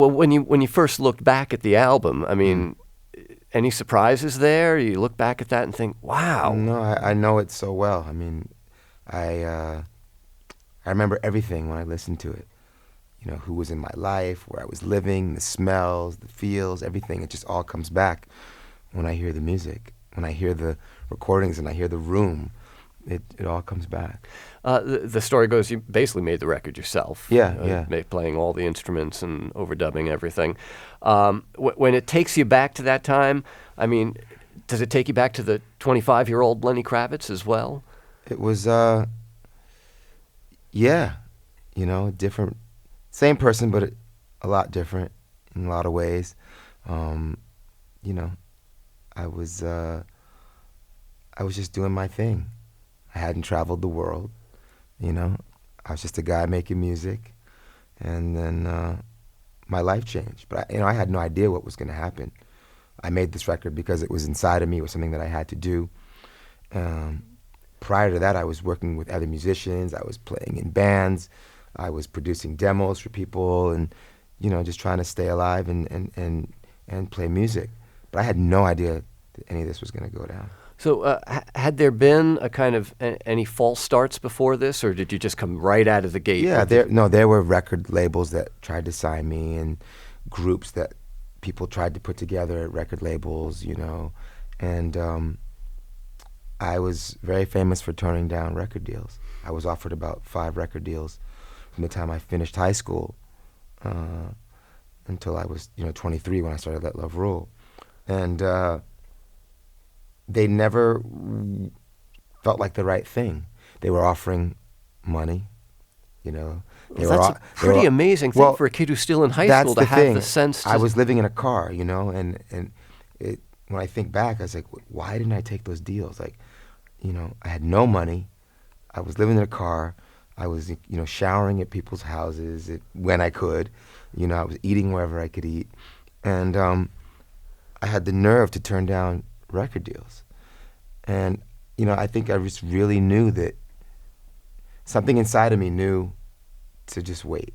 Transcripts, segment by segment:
Well, when you first looked back at the album, I mean, any surprises there? You look back at that and think, wow. No, I know it so well. I mean, I remember everything when I listened to it. You know, who was in my life, where I was living, the smells, the feels, everything. It just all comes back when I hear the music, when I hear the recordings and I hear the room. It all comes back. The story goes you basically made the record yourself. Yeah. Playing all the instruments and overdubbing everything. When it takes you back to that time, I mean, does it take you back to the 25-year-old Lenny Kravitz as well? It was, yeah, you know, different, same person, but a lot different in a lot of ways. You know, I was just doing my thing. I hadn't traveled the world, you know. I was just a guy making music, and then my life changed. But I had no idea what was going to happen. I made this record because it was inside of me. It was something that I had to do. Prior to that, I was working with other musicians. I was playing in bands. I was producing demos for people, and you know, just trying to stay alive and play music. But I had no idea that any of this was going to go down. So had there been a kind of any false starts before this, or did you just come right out of the gate? Yeah, there were record labels that tried to sign me, and groups that people tried to put together at record labels, you know. And I was very famous for turning down record deals. I was offered about 5 record deals from the time I finished high school until I was, 23 when I started Let Love Rule. And they never felt like the right thing. They were offering money, you know. That's a pretty amazing thing for a kid who's still in high school to have the sense to... I was living in a car, you know, and when I think back, I was like, why didn't I take those deals? Like, you know, I had no money. I was living in a car. I was, showering at people's houses when I could. You know, I was eating wherever I could eat. And I had the nerve to turn down record deals. And, I think I just really knew that something inside of me knew to just wait.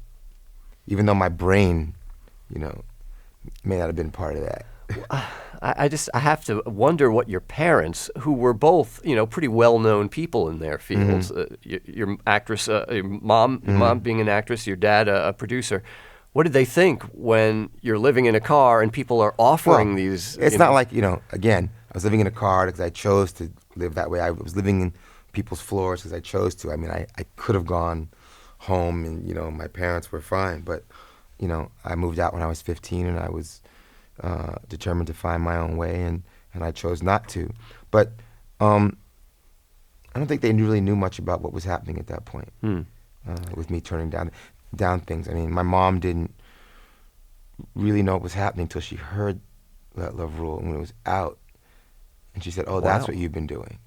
Even though my brain, may not have been part of that. I have to wonder what your parents, who were both, pretty well-known people in their fields, your actress, your mom being an actress, your dad a producer, what did they think when you're living in a car and people are offering these? It's not like, again, I was living in a car because I chose to live that way. I was living in people's floors because I chose to. I mean, I could have gone home and, my parents were fine. But, I moved out when I was 15 and I was determined to find my own way, and I chose not to. But I don't think they really knew much about what was happening at that point with me turning down things. I mean, my mom didn't really know what was happening until she heard Let Love Rule and when it was out, and she said, "Oh, that's what you've been doing."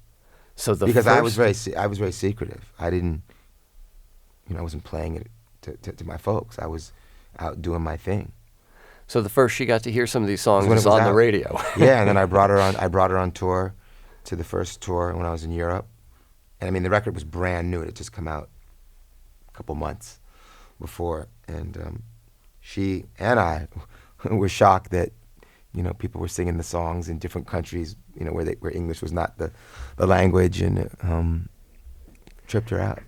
So because I was very secretive. I didn't, I wasn't playing it to my folks. I was out doing my thing. So the first she got to hear some of these songs was on the radio. Yeah, and then I brought her on tour to the first tour when I was in Europe. And I mean, the record was brand new. It had just come out a couple months before. And she and I were shocked that, people were singing the songs in different countries, where English was not the language, and tripped her out.